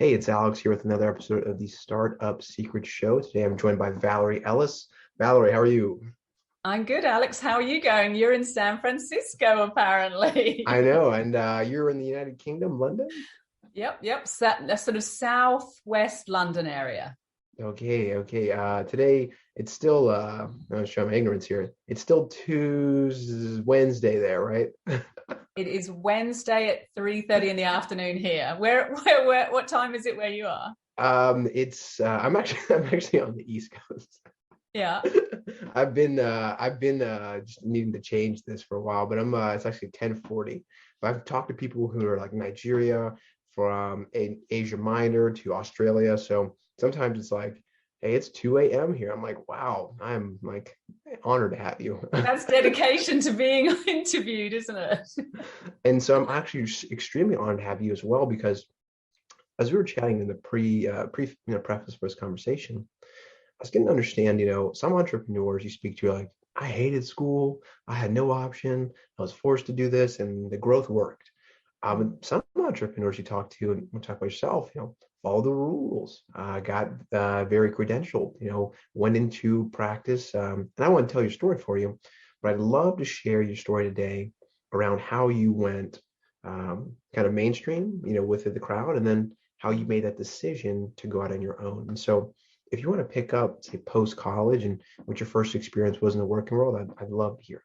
Hey, it's Alex here with another episode of the Startup Secrets Show. Today I'm joined by Valerie Ellis. Valerie, how are you? I'm good, Alex. How are you going? You're in San Francisco, I apparently. know, and you're in the United Kingdom, London? Yep. A sort of southwest London area. Okay. Today it's still, I'm showing my ignorance here. It's still Tuesday, Wednesday there, right? It is Wednesday at 3:30 in the afternoon here. What time is it where you are? I'm actually I'm actually on the East Coast. Yeah. I've been just needing to change this for a while, but it's actually 10:40. But I've talked to people who are like Nigeria, from Asia Minor to Australia. So sometimes it's like, hey, it's 2 a.m. here. I'm like, wow, I'm like honored to have you. That's dedication to being interviewed, isn't it? And so I'm actually extremely honored to have you as well, because as we were chatting in the preface for this conversation, I was getting to understand, some entrepreneurs you speak to are like, I hated school. I had no option. I was forced to do this and the growth worked. And some entrepreneurs you talk to, and we'll talk about yourself, follow the rules, got very credentialed, went into practice. And I want to tell your story for you, but I'd love to share your story today around how you went kind of mainstream, with the crowd, and then how you made that decision to go out on your own. And so if you want to pick up, say, post-college and what your first experience was in the working world, I'd love to hear.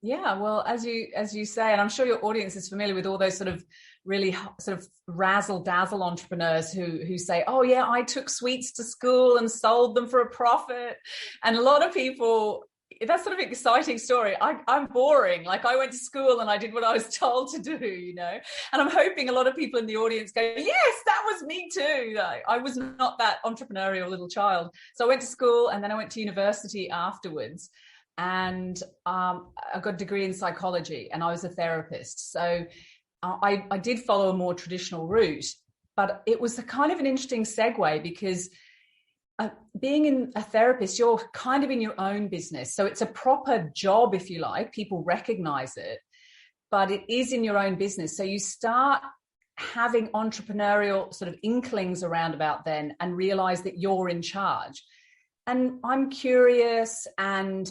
Yeah, well, as you say, and I'm sure your audience is familiar with all those sort of really sort of razzle dazzle entrepreneurs who say, "Oh yeah, I took sweets to school and sold them for a profit," and a lot of people. That's sort of an exciting story. I'm boring. Like, I went to school and I did what I was told to do, and I'm hoping a lot of people in the audience go, yes, that was me too. Like, I was not that entrepreneurial little child. So I went to school and then I went to university afterwards, and I got a degree in psychology, and I was a therapist. So I did follow a more traditional route, but it was a kind of an interesting segue because being in a therapist, you're kind of in your own business. So it's a proper job, if you like. People recognize it, but it is in your own business. So you start having entrepreneurial sort of inklings around about then and realize that you're in charge. And I'm curious, and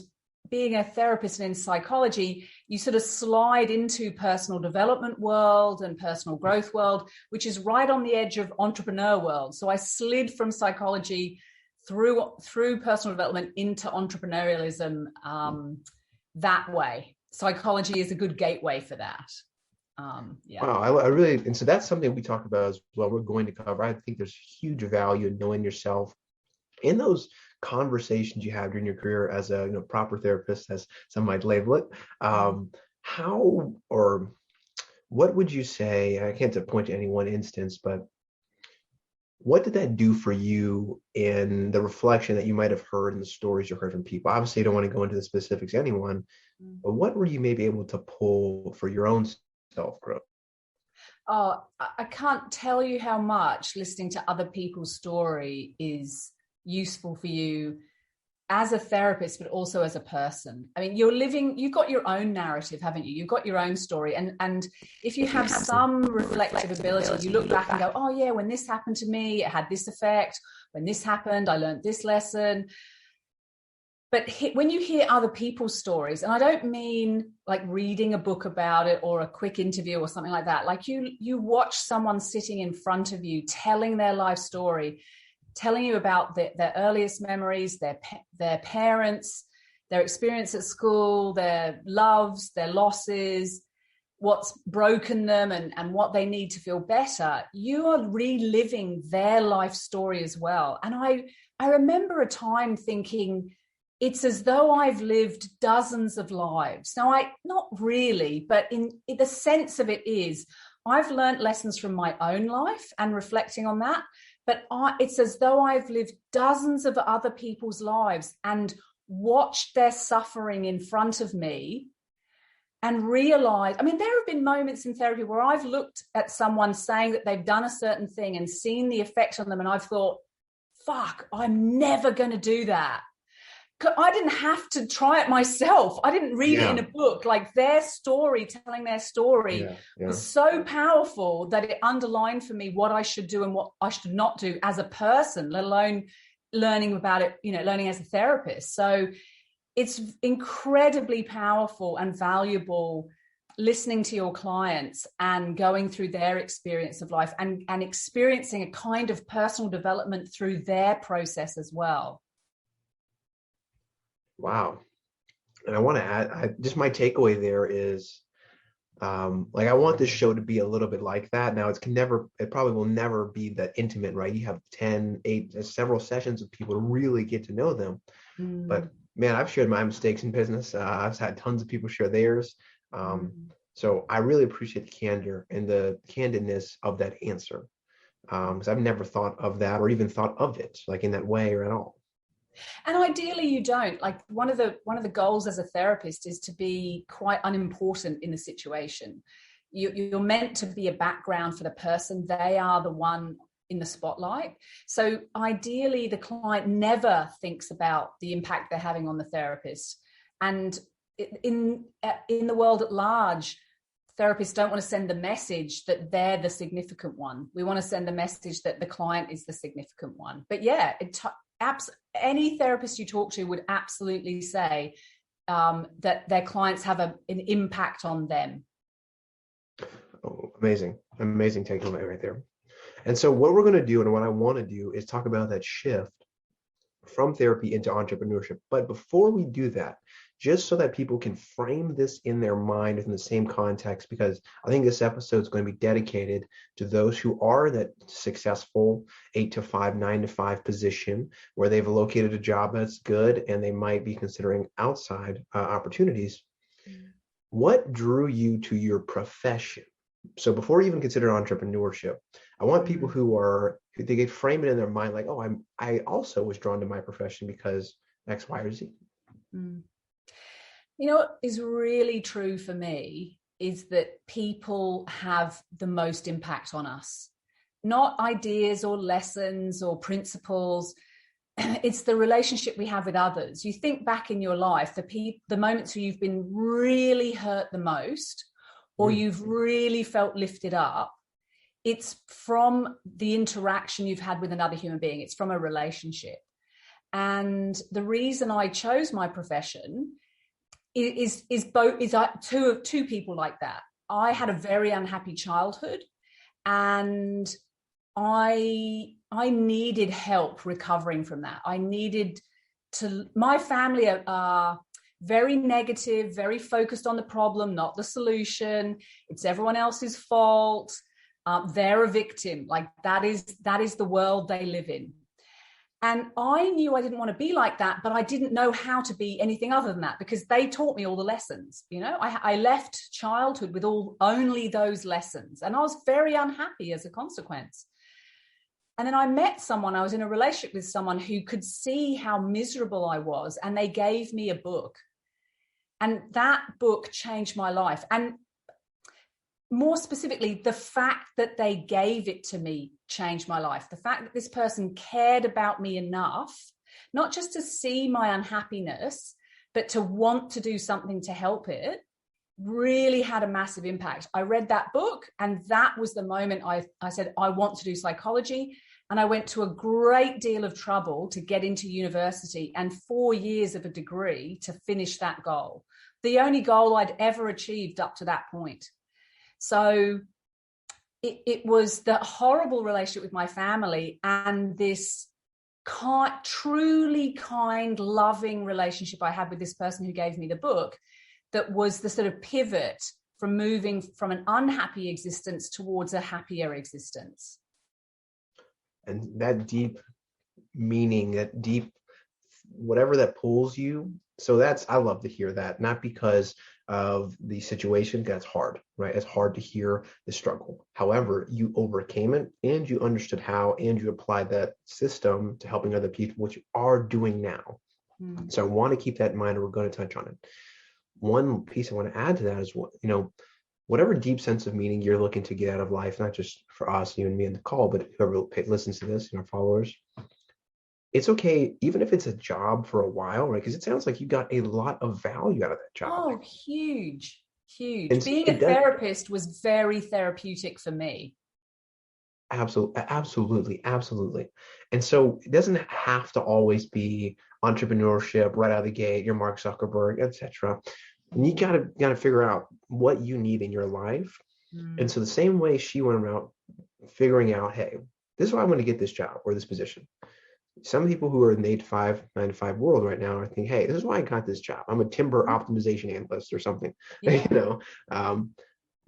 being a therapist and in psychology, you sort of slide into personal development world and personal growth world, which is right on the edge of entrepreneur world. So I slid from psychology through personal development into entrepreneurialism that way. Psychology is a good gateway for that. Yeah. Wow, I really, and so that's something we talk about as well. We're going to cover. I think there's huge value in knowing yourself in those conversations you have during your career as a proper therapist, as some might label it. How or what would you say? I can't point to any one instance, but what did that do for you in the reflection that you might have heard in the stories you heard from people? Obviously, you don't want to go into the specifics of anyone, but what were you maybe able to pull for your own self-growth? Oh, I can't tell you how much listening to other people's story is useful for you as a therapist, but also as a person. I mean, you've got your own narrative, haven't you? You've got your own story. And if you have some reflective ability, you look back and go, oh yeah, when this happened to me, it had this effect. When this happened, I learned this lesson. But when you hear other people's stories, and I don't mean like reading a book about it or a quick interview or something like that, like you watch someone sitting in front of you telling their life story, telling you about their earliest memories, their parents, their experience at school, their loves, their losses, what's broken them and what they need to feel better. You are reliving their life story as well. And I remember a time thinking, it's as though I've lived dozens of lives. Now, not really, but in the sense of it is, I've learned lessons from my own life and reflecting on that. But it's as though I've lived dozens of other people's lives and watched their suffering in front of me and realized, I mean, there have been moments in therapy where I've looked at someone saying that they've done a certain thing and seen the effect on them. And I've thought, fuck, I'm never going to do that. I didn't have to try it myself. I didn't read it in a book. Like their story, telling their story was so powerful that it underlined for me what I should do and what I should not do as a person, let alone learning about it, learning as a therapist. So it's incredibly powerful and valuable listening to your clients and going through their experience of life and experiencing a kind of personal development through their process as well. Wow. And I want to add, just my takeaway there is, like, I want this show to be a little bit like that. Now, it probably will never be that intimate, right? You have 10, 8, several sessions of people to really get to know them. But man, I've shared my mistakes in business. I've had tons of people share theirs. So I really appreciate the candor and the candidness of that answer. Because I've never thought of that or even thought of it like in that way or at all. And ideally you don't. Like one of the goals as a therapist is to be quite unimportant in the situation. You're meant to be a background for the person. They are the one in the spotlight. So ideally the client never thinks about the impact they're having on the therapist. And in the world at large, therapists don't want to send the message that they're the significant one. We want to send the message that the client is the significant one. But yeah, any therapist you talk to would absolutely say that their clients have an impact on them. Oh, amazing takeaway right there. And so what we're going to do and what I want to do is talk about that shift from therapy into entrepreneurship. But before we do that, just so that people can frame this in their mind within the same context, because I think this episode is going to be dedicated to those who are that successful 8 to 5, 9 to 5 position where they've located a job that's good and they might be considering outside opportunities. What drew you to your profession? So before you even consider entrepreneurship, I want people who they get frame it in their mind like, oh, I also was drawn to my profession because X, Y, or Z. What is really true for me is that people have the most impact on us, not ideas or lessons or principles. It's the relationship we have with others. You think back in your life, the moments where you've been really hurt the most, or you've really felt lifted up, it's from the interaction you've had with another human being. It's from a relationship. And the reason I chose my profession is two people like that. I had a very unhappy childhood, and I needed help recovering from that. My family are very negative, very focused on the problem, not the solution. It's everyone else's fault. They're a victim. Like that is the world they live in. And I knew I didn't want to be like that, but I didn't know how to be anything other than that because they taught me all the lessons. I left childhood with only those lessons, and I was very unhappy as a consequence. And then I was in a relationship with someone who could see how miserable I was, and they gave me a book. And that book changed my life. And more specifically, the fact that they gave it to me changed my life. The fact that this person cared about me enough, not just to see my unhappiness, but to want to do something to help it, really had a massive impact. I read that book, and that was the moment I said, I want to do psychology. And I went to a great deal of trouble to get into university and 4 years of a degree to finish that goal. The only goal I'd ever achieved up to that point. So it was the horrible relationship with my family and this truly kind, loving relationship I had with this person who gave me the book that was the sort of pivot from moving from an unhappy existence towards a happier existence. And that deep meaning, that deep, whatever that pulls you. So I love to hear that, not because of the situation, that's hard, right? It's hard to hear the struggle. However, you overcame it and you understood how, and you applied that system to helping other people, which you are doing now. So I want to keep that in mind, and we're going to touch on it. One piece I want to add to that is whatever deep sense of meaning you're looking to get out of life, not just for us, you and me in the call, but whoever listens to this, our followers, it's okay, even if it's a job for a while, right? Because it sounds like you got a lot of value out of that job. Oh, huge, huge. And Being a it does. therapist was very therapeutic for me. Absolutely, absolutely, absolutely. And so it doesn't have to always be entrepreneurship right out of the gate, your Mark Zuckerberg, etc. And you gotta figure out what you need in your life. And Mm. so the same way she went around figuring out, hey, this is why I'm going to get this job or this position. Some people who are in the 8 to 5, 9 to 5 world right now are thinking, hey, this is why I got this job. I'm a timber optimization analyst or something. You Yeah. know, um,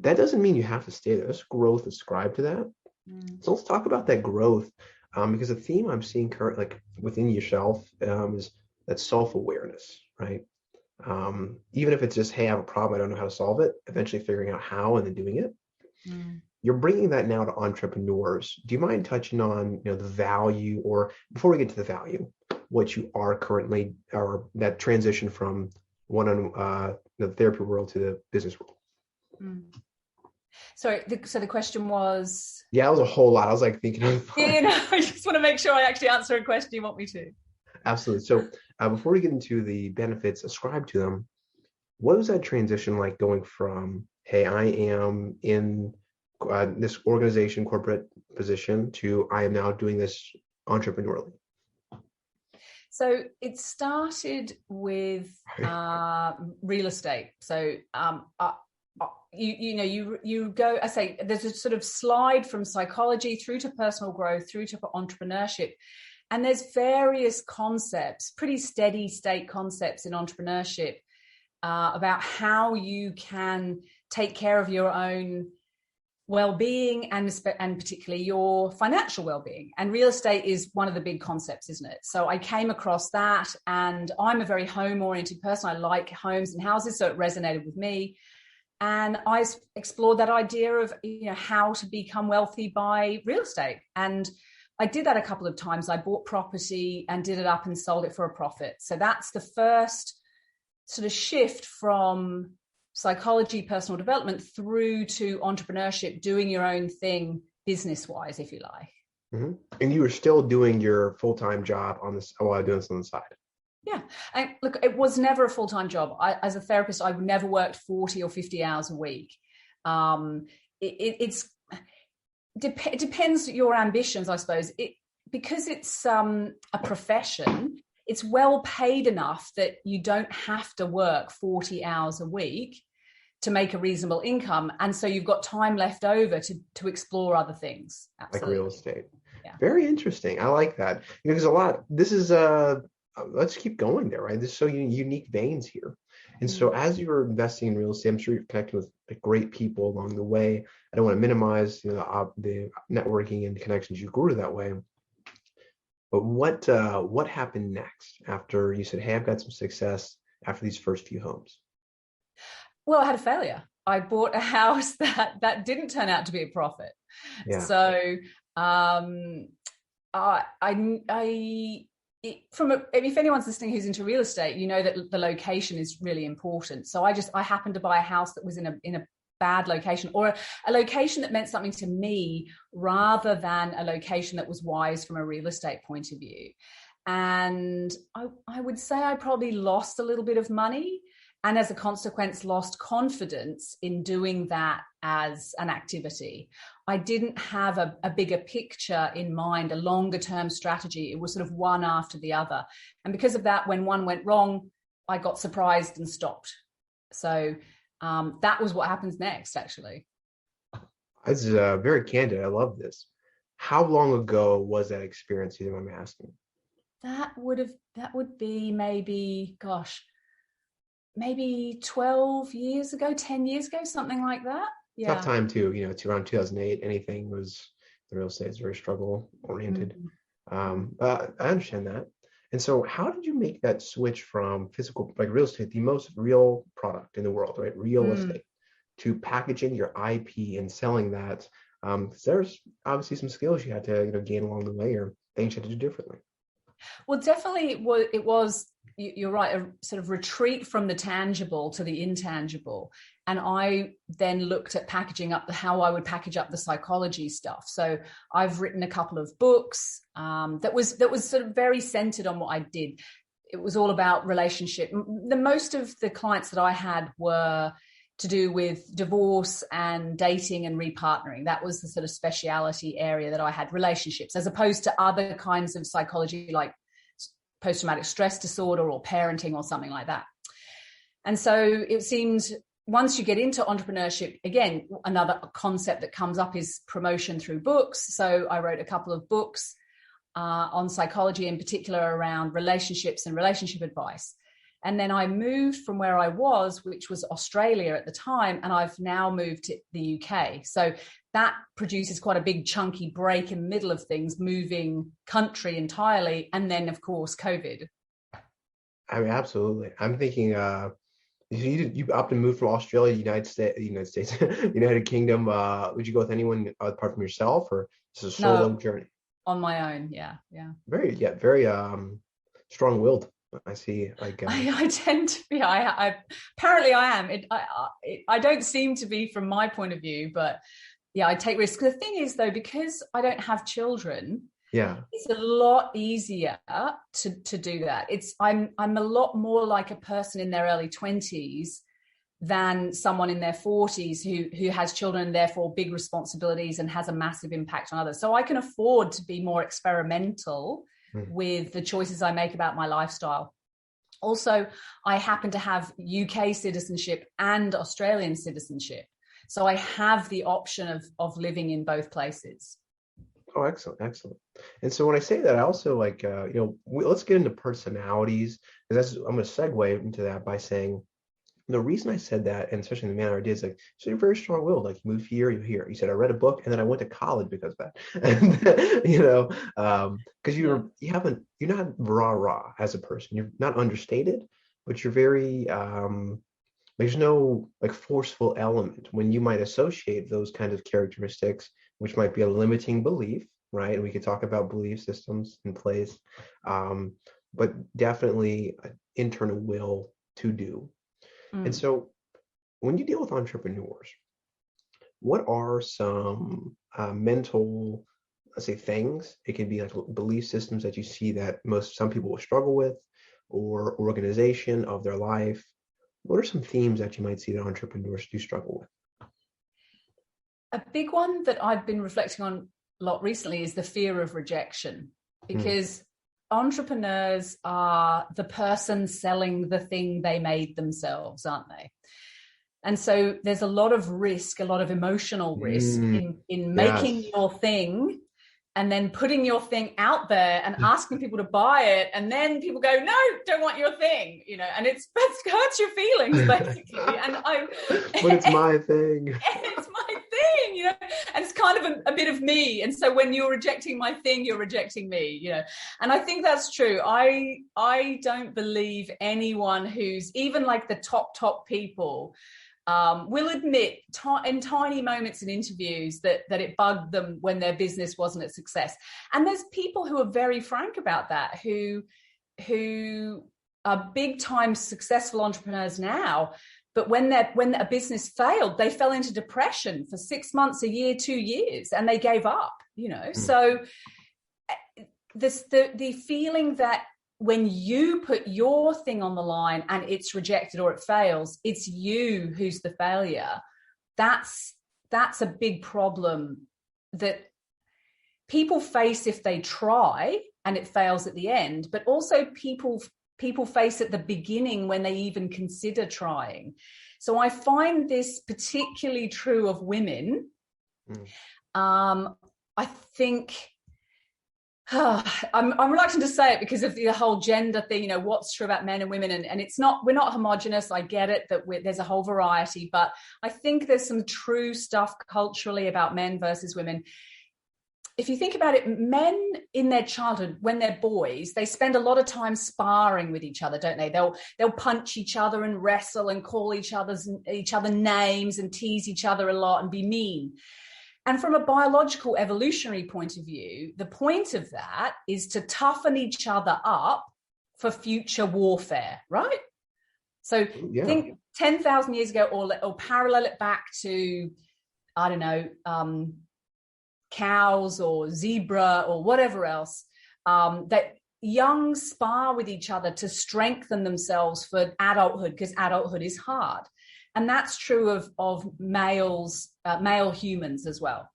that doesn't mean you have to stay there. There's growth ascribed to that. Mm. So let's talk about that growth, because the theme I'm seeing currently, like within yourself, is that self-awareness, right? Even if it's just, hey, I have a problem, I don't know how to solve it, eventually figuring out how and then doing it. Mm. You're bringing that now to entrepreneurs. Do you mind touching on, the value, or before we get to the value, what you are currently, or that transition from the therapy world to the business world? Mm. So the question was, Yeah, that was a whole lot. I was like thinking of I just want to make sure I actually answer a question you want me to. absolutely. So before we get into the benefits ascribed to them, what was that transition like going from, hey, I am in this organization, corporate position, to I am now doing this entrepreneurially? So it started with real estate. So you go. I say there's a sort of slide from psychology through to personal growth, through to entrepreneurship, and there's various concepts, pretty steady state concepts in entrepreneurship about how you can take care of your own well-being and particularly your financial well-being, and real estate is one of the big concepts, isn't it? So I came across that, and I'm a very home-oriented person. I like homes and houses, so it resonated with me, and I explored that idea of how to become wealthy by real estate. And I did that a couple of times. I bought property and did it up and sold it for a profit. So that's the first sort of shift from psychology, personal development through to entrepreneurship, doing your own thing business-wise, if you like. Mm-hmm. And you were still doing your full-time job on this while doing this on the side? Yeah. And look, it was never a full-time job. As a therapist, I never worked 40 or 50 hours a week. It depends your ambitions, I suppose. Because it's a profession, it's well paid enough that you don't have to work 40 hours a week to make a reasonable income. And so you've got time left over to explore other things. Absolutely. Like real estate. Yeah. Very interesting. I like that. Because this is let's keep going there, right? There's so unique veins here. And so as you're investing in real estate, I'm sure you're connecting with great people along the way. I don't want to minimize the networking and connections you grew that way. But what happened next after you said, hey, I've got some success after these first few homes? Well, I had a failure. I bought a house that didn't turn out to be a profit. Yeah. So if anyone's listening who's into real estate, you know that the location is really important. So I happened to buy a house that was in a bad location, or a location that meant something to me rather than a location that was wise from a real estate point of view. And I would say I probably lost a little bit of money, and as a consequence lost confidence in doing that as an activity. I didn't have a bigger picture in mind, a longer term strategy. It was sort of one after the other. And because of that, when one went wrong, I got surprised and stopped. So that was what happens next, actually. That's very candid. I love this. How long ago was that experience, if I'm asking? That would be maybe 12 years ago, 10 years ago, something like that. Yeah. Tough time too. It's around 2008. Anything was, the real estate is very struggle oriented. I understand that. And so how did you make that switch from physical, like real estate, the most real product in the world, right? Real estate, to packaging your IP and selling that? There's obviously some skills you had to gain along the way, or things you had to do differently. Well, definitely it was, you're right, a sort of retreat from the tangible to the intangible. And I then looked at packaging up how I would package up the psychology stuff. So I've written a couple of books that was sort of very centered on what I did. It was all about relationship. The most of the clients that I had were to do with divorce and dating and repartnering. That was the sort of speciality area that I had, relationships, as opposed to other kinds of psychology like post-traumatic stress disorder or parenting or something like that. And so it seemed once you get into entrepreneurship, again, another concept that comes up is promotion through books. So I wrote a couple of books on psychology, in particular around relationships and relationship advice. And then I moved from where I was, which was Australia at the time, and I've now moved to the UK. So that produces quite a big chunky break in the middle of things, moving country entirely. And then, of course, COVID. I mean, absolutely. I'm thinking you opted to move from Australia, United States, United Kingdom. Would you go with anyone apart from yourself, or is this a solo journey? On my own. Yeah. Very strong-willed. I see. Like I tend to be. I apparently I am. I don't seem to be from my point of view, but yeah, I take risks. The thing is, though, because I don't have children, it's a lot easier to do that. I'm a lot more like a person in their early 20s than someone in their 40s who has children and therefore big responsibilities and has a massive impact on others. So I can afford to be more experimental with the choices I make about my lifestyle. Also, I happen to have UK citizenship and Australian citizenship. So I have the option of living in both places. Oh, excellent. And so when I say that, I also like, let's get into personalities, because I'm going to segue into that by saying, the reason I said that, and especially in the manner I did, is like, so you're very strong-willed. Like, you move here, you're here. You said I read a book, and then I went to college because of that. And because you're not rah as a person. You're not understated, but you're very there's no like forceful element when you might associate those kinds of characteristics, which might be a limiting belief, right? And we could talk about belief systems in place, but definitely an internal will to do. And so when you deal with entrepreneurs, what are some mental, let's say, things? It can be like belief systems that you see that some people will struggle with, or organization of their life. What are some themes that you might see that entrepreneurs do struggle with? A big one that I've been reflecting on a lot recently is the fear of rejection, because entrepreneurs are the person selling the thing they made themselves, aren't they? And so there's a lot of risk, a lot of emotional risk in making your thing and then putting your thing out there and asking people to buy it. And then people go, no, don't want your thing, and it hurts your feelings basically. But it's my thing. It's my thing, and it's kind of a bit of me. And so when you're rejecting my thing, you're rejecting me, and I think that's true. I don't believe anyone who's even like the top people will admit in tiny moments in interviews that it bugged them when their business wasn't a success. And there's people who are very frank about that, who are big time successful entrepreneurs now, but when a business failed, they fell into depression for 6 months, a year, 2 years, and they gave up, So the feeling that when you put your thing on the line and it's rejected or it fails, it's you who's the failure. That's a big problem that people face if they try and it fails at the end, but also people face at the beginning when they even consider trying. So I find this particularly true of women. I think I'm reluctant to say it because of the whole gender thing, what's true about men and women, and we're not homogenous. I get it that there's a whole variety, but I think there's some true stuff culturally about men versus women. If you think about it, men in their childhood, when they're boys, they spend a lot of time sparring with each other, don't they? They'll punch each other and wrestle and call each other names and tease each other a lot and be mean. And from a biological evolutionary point of view, the point of that is to toughen each other up for future warfare, right? So think 10,000 years ago, or parallel it back to, I don't know, cows or zebra or whatever else, that young spar with each other to strengthen themselves for adulthood, because adulthood is hard. And that's true of male humans as well.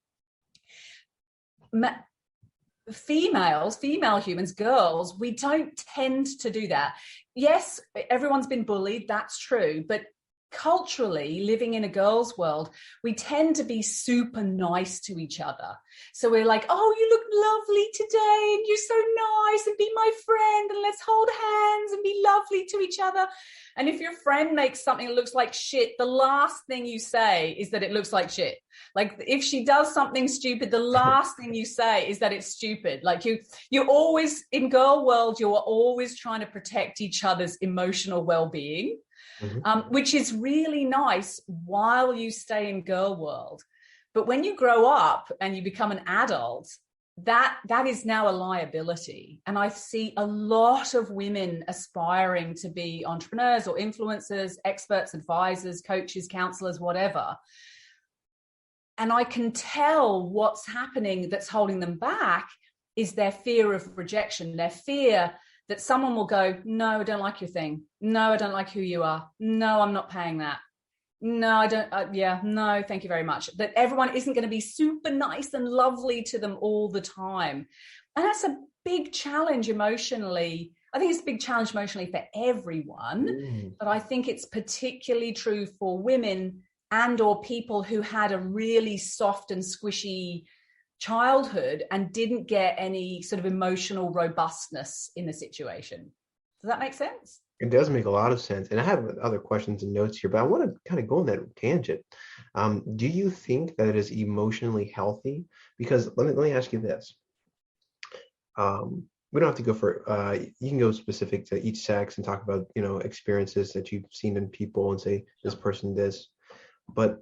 Female humans, girls, we don't tend to do that. Yes, everyone's been bullied, that's true, but culturally, living in a girl's world, we tend to be super nice to each other. So we're like, oh, you look lovely today, and you're so nice, and be my friend, and let's hold hands and be lovely to each other. And if your friend makes something that looks like shit, the last thing you say is that it looks like shit. Like if she does something stupid, the last thing you say is that it's stupid. Like you're always, in girl world, you're always trying to protect each other's emotional well-being. Which is really nice while you stay in girl world. But when you grow up and you become an adult, that is now a liability. And I see a lot of women aspiring to be entrepreneurs or influencers, experts, advisors, coaches, counselors, whatever. And I can tell what's happening that's holding them back is their fear of rejection, their fear that someone will go, no, I don't like your thing. No, I don't like who you are. No, I'm not paying that. No, I don't. No, thank you very much. That everyone isn't going to be super nice and lovely to them all the time. And that's a big challenge emotionally. I think it's a big challenge emotionally for everyone, but I think it's particularly true for women and or people who had a really soft and squishy childhood and didn't get any sort of emotional robustness in the situation. Does that make sense? It does make a lot of sense. And I have other questions and notes here, but I want to kind of go on that tangent. Do you think that it is emotionally healthy? Because let me ask you this. We don't have to go for, you can go specific to each sex and talk about, experiences that you've seen in people and say, this person this, but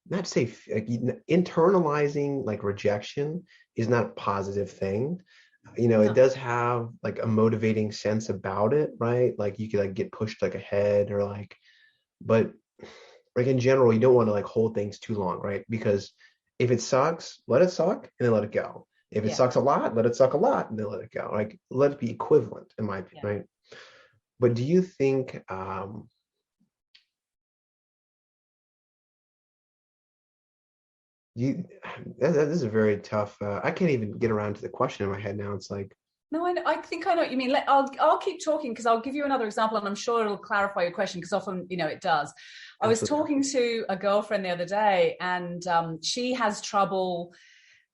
not to say internalizing like rejection is not a positive thing. It does have like a motivating sense about it, right? Like you could like get pushed like ahead or like, but like in general, you don't want to like hold things too long, right? Because if it sucks, let it suck and then let it go. If it sucks a lot, let it suck a lot and then let it go. Like let it be equivalent in my opinion, right? But do you think, this is a very tough, I can't even get around to the question in my head now. It's like, no, I think I know what you mean. I'll keep talking because I'll give you another example and I'm sure it'll clarify your question because often, it does. I was talking to a girlfriend the other day and she has trouble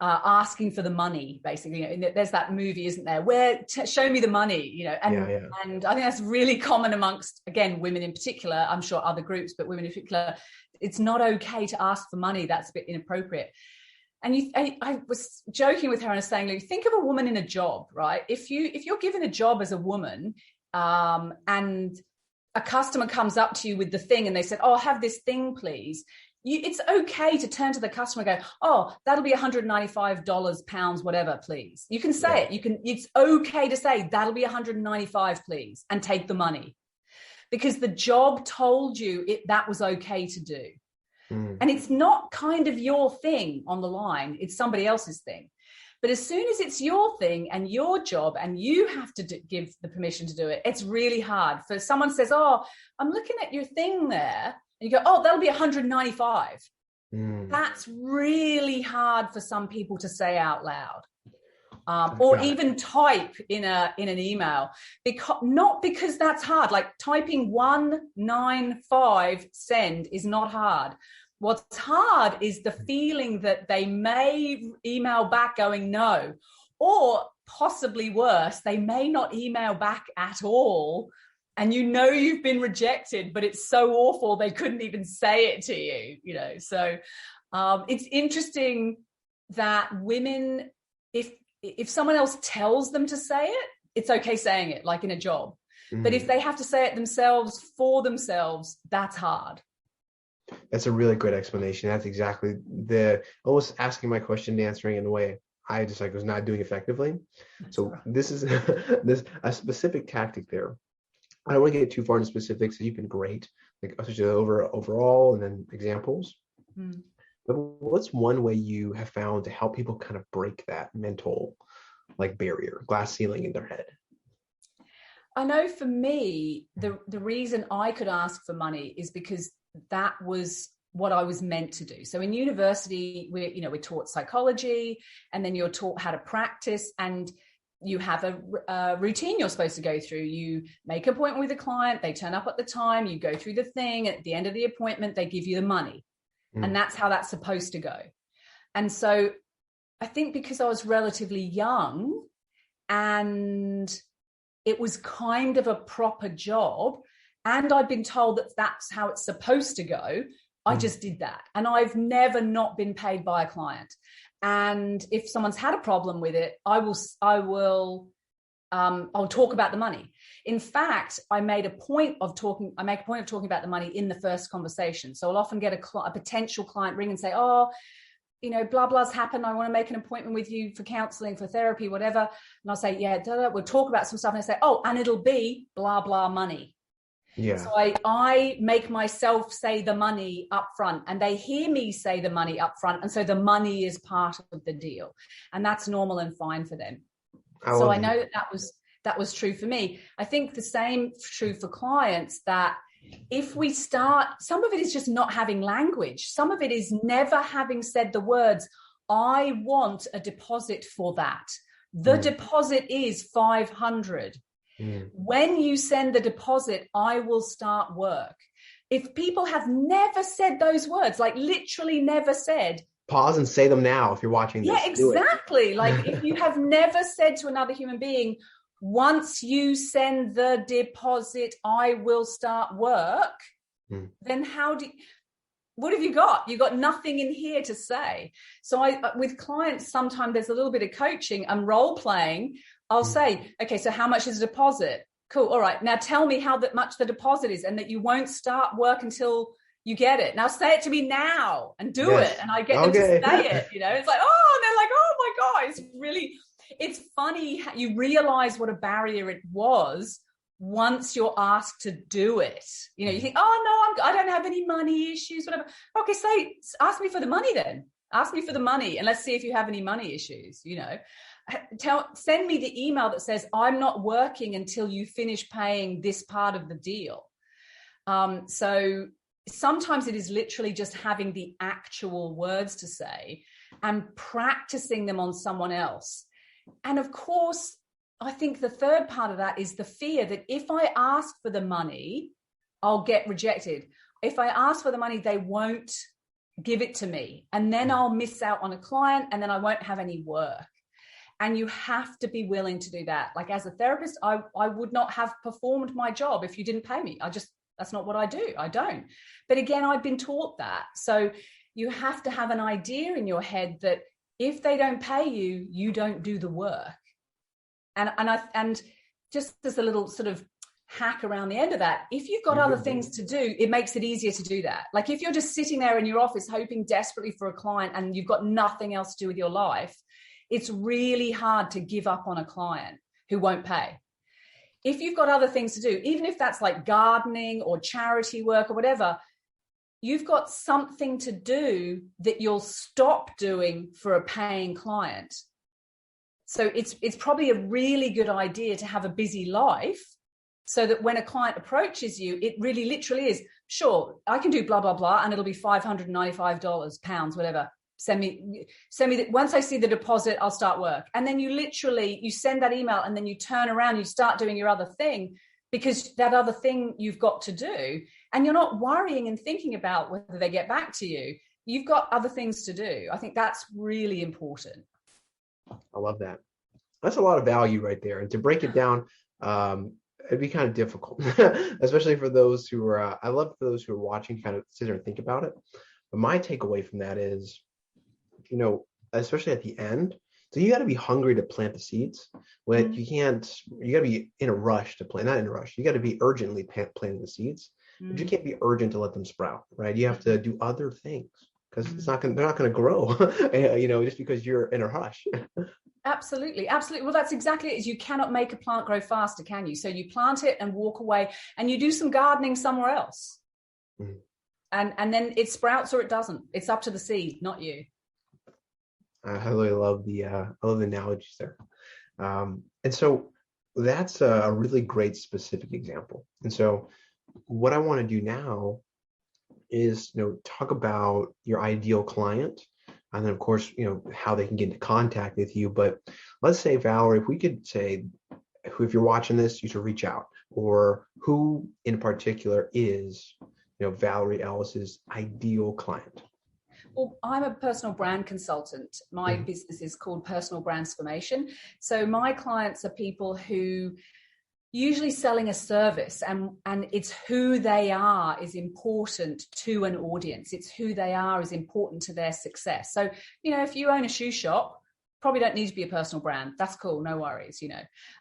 asking for the money, basically. There's that movie, isn't there, where show me the money, and I think that's really common amongst, again, women in particular. I'm sure other groups, but women in particular, it's not okay to ask for money. That's a bit inappropriate. And I was joking with her and I was saying, look, think of a woman in a job, right? If you're given a job as a woman and a customer comes up to you with the thing and they said, oh, have this thing, please. It's okay to turn to the customer and go, oh, that'll be $195, pounds, whatever, please. You can say it. It's okay to say that'll be $195, please, and take the money. Because the job told you that was okay to do. And it's not kind of your thing on the line. It's somebody else's thing. But as soon as it's your thing and your job and you have to give the permission to do it, it's really hard. For someone says, oh, I'm looking at your thing there. And you go, oh, that'll be $195. That's really hard for some people to say out loud. Or even type in an email, not because that's hard. Like typing 195 send is not hard. What's hard is the feeling that they may email back going no, or possibly worse, they may not email back at all. And you've been rejected, but it's so awful they couldn't even say it to you, So it's interesting that women, if someone else tells them to say it, it's okay saying it, like in a job. But if they have to say it themselves for themselves, that's hard. That's a really good explanation. That's exactly the almost asking my question and answering in a way I just like was not doing effectively. That's all So right. this is this a specific tactic there. I don't want to get too far into specifics. So you've been great, like especially overall, and then examples. Mm. But what's one way you have found to help people kind of break that mental like barrier, glass ceiling in their head? I know for me, the reason I could ask for money is because that was what I was meant to do. So in university, we're taught psychology, and then you're taught how to practice, and you have a routine you're supposed to go through. You make an appointment with a client, they turn up at the time, you go through the thing. At the end of the appointment, they give you the money. And that's how that's supposed to go. And so I think because I was relatively young and it was kind of a proper job, and I'd been told that that's how it's supposed to go, I just did that. And I've never not been paid by a client. And if someone's had a problem with it, I'll talk about the money. In fact, I make a point of talking about the money in the first conversation. So I'll often get a potential client ring and say, oh, blah, blah's happened. I want to make an appointment with you for counseling, for therapy, whatever. And I'll say, yeah, we'll talk about some stuff. And I say, oh, and it'll be blah, blah money. Yeah. So I make myself say the money up front, and they hear me say the money up front. And so the money is part of the deal, and that's normal and fine for them. So I know that was true for me. I think the same true for clients, that if we start, some of it is just not having language. Some of it is never having said the words, I want a deposit for that. The deposit is 500. When you send the deposit, I will start work. If people have never said those words, like literally never said, pause and say them now if you're watching this. Yeah, exactly. Like if you have never said to another human being, once you send the deposit, I will start work, then what have you got? You got nothing in here to say. So with clients, sometimes there's a little bit of coaching and role playing. I'll say, okay, so how much is the deposit? Cool. All right. Now tell me how much the deposit is, and that you won't start work until you get it. Now say it to me now and do it. And I get them to say it, it's like, oh, and they're like, oh my God, it's funny how you realize what a barrier it was once you're asked to do it. You think, oh no, I don't have any money issues, whatever. Okay, ask me for the money then. Ask me for the money and let's see if you have any money issues, Send me the email that says, I'm not working until you finish paying this part of the deal. So sometimes it is literally just having the actual words to say and practicing them on someone else. And of course, I think the third part of that is the fear that if I ask for the money, I'll get rejected. If I ask for the money, they won't give it to me. And then I'll miss out on a client, and then I won't have any work. And you have to be willing to do that. Like as a therapist, I would not have performed my job if you didn't pay me. That's not what I do. I don't. But again, I've been taught that. So you have to have an idea in your head that if they don't pay you, you don't do the work. And just as a little sort of hack around the end of that, if you've got other things to do, it makes it easier to do that. Like if you're just sitting there in your office hoping desperately for a client and you've got nothing else to do with your life, it's really hard to give up on a client who won't pay. If you've got other things to do, even if that's like gardening or charity work or whatever, you've got something to do that you'll stop doing for a paying client. So it's probably a really good idea to have a busy life so that when a client approaches you, it really literally is, sure, I can do blah, blah, blah, and it'll be $595, pounds, whatever. Send me once I see the deposit, I'll start work. And then you send that email and then you turn around, you start doing your other thing because that other thing you've got to do. And you're not worrying and thinking about whether they get back to you. You've got other things to do. I think that's really important. I love that. That's a lot of value right there. And to break it down, it'd be kind of difficult, especially for those who are, I love for those who are watching kind of sit there and think about it. But my takeaway from that is, especially at the end, so you got to be hungry to plant the seeds. When you got to be in a rush to plant, not in a rush. You got to be urgently planting the seeds. but you can't be urgent to let them sprout, right? You have to do other things because they're not going to grow, just because you're in a rush. Absolutely. Absolutely. Well, that's exactly it. Is you cannot make a plant grow faster, can you? So you plant it and walk away and you do some gardening somewhere else. And then it sprouts or it doesn't. It's up to the seed, not you. I really love the analogies there. And so that's a really great specific example. And so what I want to do now is, talk about your ideal client, and then of course, how they can get into contact with you. But let's say, Valerie, if we could say, if you're watching this, you should reach out, or who in particular is, Valerie Ellis's ideal client. Well, I'm a personal brand consultant. My business is called Personal Brandsformation. So my clients are people who usually selling a service, and it's who they are is important to an audience. It's who they are is important to their success. So, if you own a shoe shop, probably don't need to be a personal brand. That's cool. No worries,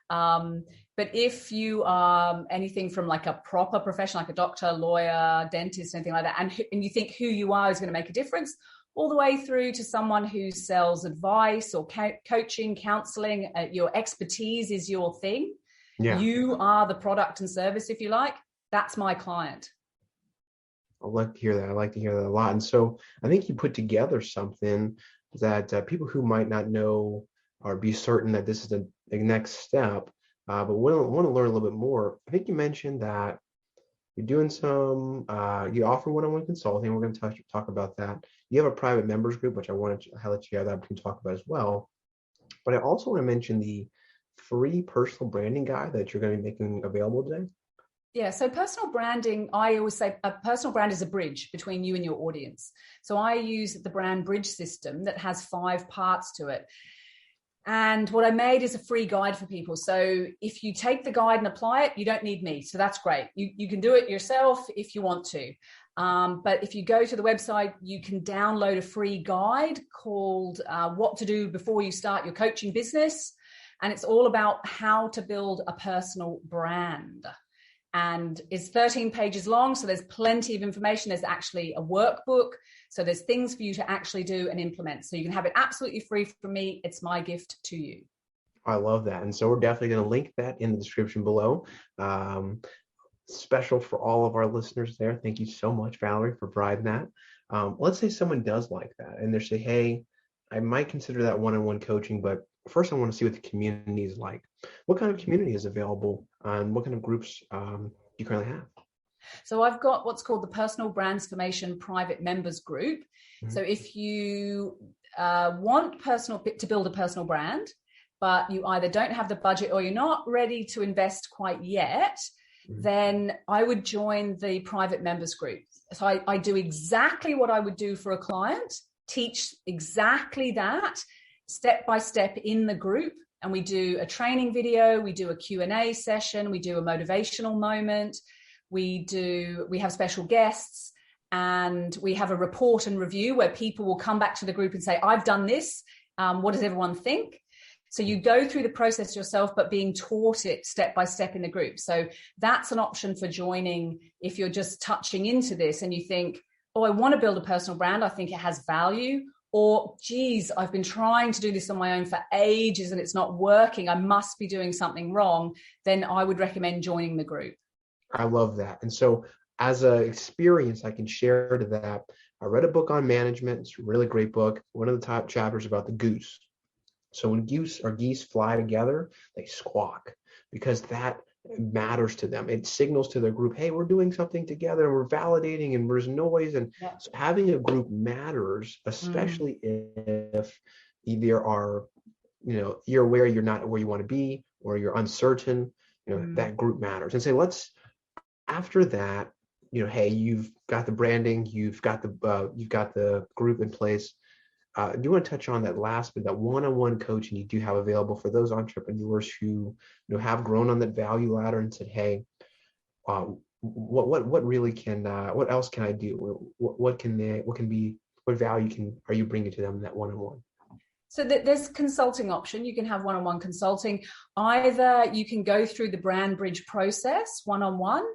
But if you are anything from like a proper profession, like a doctor, lawyer, dentist, anything like that, and you think who you are is going to make a difference, all the way through to someone who sells advice or coaching, counseling, your expertise is your thing. Yeah. You are the product and service, if you like. That's my client. I like to hear that. I like to hear that a lot. And so I think you put together something that people who might not know or be certain that this is the next step, but want to learn a little bit more. I think you mentioned that you're doing some, you offer one-on-one consulting. We're going to talk about that. You have a private members group, which I wanted to highlight you have that we can talk about as well. But I also want to mention the free personal branding guide that you're going to be making available today. Yeah, so personal branding, I always say a personal brand is a bridge between you and your audience. So I use the brand bridge system that has 5 parts to it. And what I made is a free guide for people. So if you take the guide and apply it, you don't need me. So that's great. You can do it yourself if you want to. But if you go to the website, you can download a free guide called What to Do Before You Start Your Coaching Business. And it's all about how to build a personal brand. And it's 13 pages long, so there's plenty of information. There's actually a workbook, so there's things for you to actually do and implement. So you can have it absolutely free from me. It's my gift to you. I love that. And so we're definitely going to link that in the description below. Special for all of our listeners there. Thank you so much, Valerie, for providing that. Let's say someone does like that and they say, hey, I might consider that one-on-one coaching, but first I want to see what the community is like. What kind of community is available and what kind of groups do you currently have? So I've got what's called the Personal Brandsformation Private Members Group. Mm-hmm. So if you want to build a personal brand, but you either don't have the budget or you're not ready to invest quite yet, mm-hmm. then I would join the private members group. So I do exactly what I would do for a client, teach exactly that, step by step in the group. And we do a training video, we do a Q&A session, we do a motivational moment, we have special guests, and we have a report and review where people will come back to the group and say, I've done this. What does everyone think? So you go through the process yourself, but being taught it step by step in the group. So that's an option for joining if you're just touching into this and you think, oh, I want to build a personal brand. I think it has value. Or, geez, I've been trying to do this on my own for ages and it's not working. I must be doing something wrong. Then I would recommend joining the group. I love that. And so as an experience, I can share to that. I read a book on management. It's a really great book. One of the top chapters about the goose. So when geese fly together, they squawk because that matters to them. It signals to their group, hey, we're doing something together and we're validating and there's noise. And so having a group matters, especially if either are, you're aware you're not where you want to be or you're uncertain, that group matters. And say, after that, hey, you've got the branding, you've got the group in place. Do you want to touch on that last bit, that one-on-one coaching you do have available for those entrepreneurs who have grown on that value ladder and said, hey, what really can what else can I do? What value are you bringing to them in that one-on-one? So there's consulting option. You can have one-on-one consulting. Either you can go through the brand bridge process one-on-one,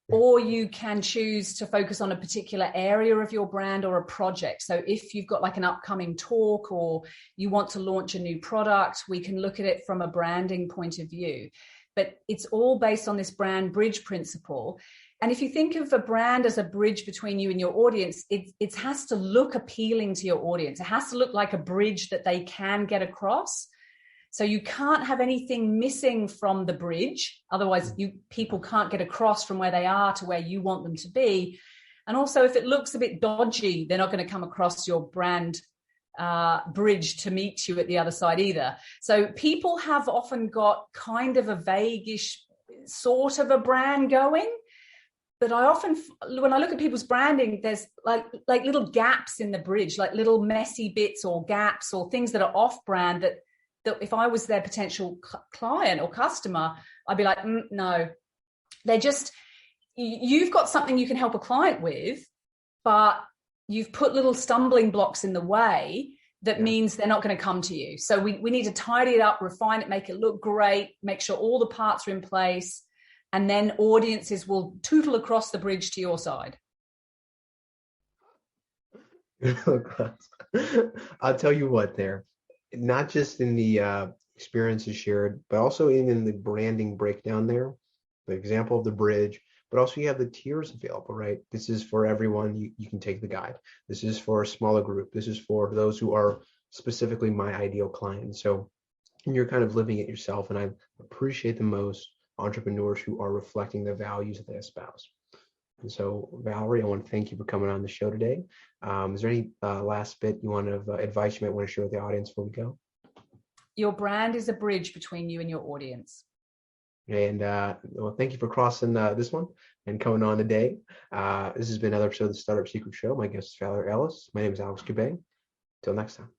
or you can choose to focus on a particular area of your brand or a project. So if you've got like an upcoming talk or you want to launch a new product, we can look at it from a branding point of view. But it's all based on this brand bridge principle. And if you think of a brand as a bridge between you and your audience, it has to look appealing to your audience. It has to look like a bridge that they can get across. So you can't have anything missing from the bridge. Otherwise, people can't get across from where they are to where you want them to be. And also, if it looks a bit dodgy, they're not going to come across your brand bridge to meet you at the other side either. So people have often got kind of a vague-ish sort of a brand going. But I often, when I look at people's branding, there's like little gaps in the bridge, like little messy bits or gaps or things that are off-brand that if I was their potential client or customer, I'd be like, no, they're just, you've got something you can help a client with, but you've put little stumbling blocks in the way that means they're not going to come to you. So we need to tidy it up, refine it, make it look great, make sure all the parts are in place, and then audiences will tootle across the bridge to your side. I'll tell you what there. Not just in the experiences shared, but also in the branding breakdown there, the example of the bridge, but also you have the tiers available, right? This is for everyone. You can take the guide. This is for a smaller group. This is for those who are specifically my ideal client. So you're kind of living it yourself. And I appreciate the most entrepreneurs who are reflecting the values that they espouse. And so, Valerie, I want to thank you for coming on the show today. Is there any last bit you want of advice you might want to share with the audience before we go? Your brand is a bridge between you and your audience. And well, thank you for crossing this one and coming on today. This has been another episode of the Startup Secrets Show. My guest is Valerie Ellis. My name is Alex Kubay. Till next time.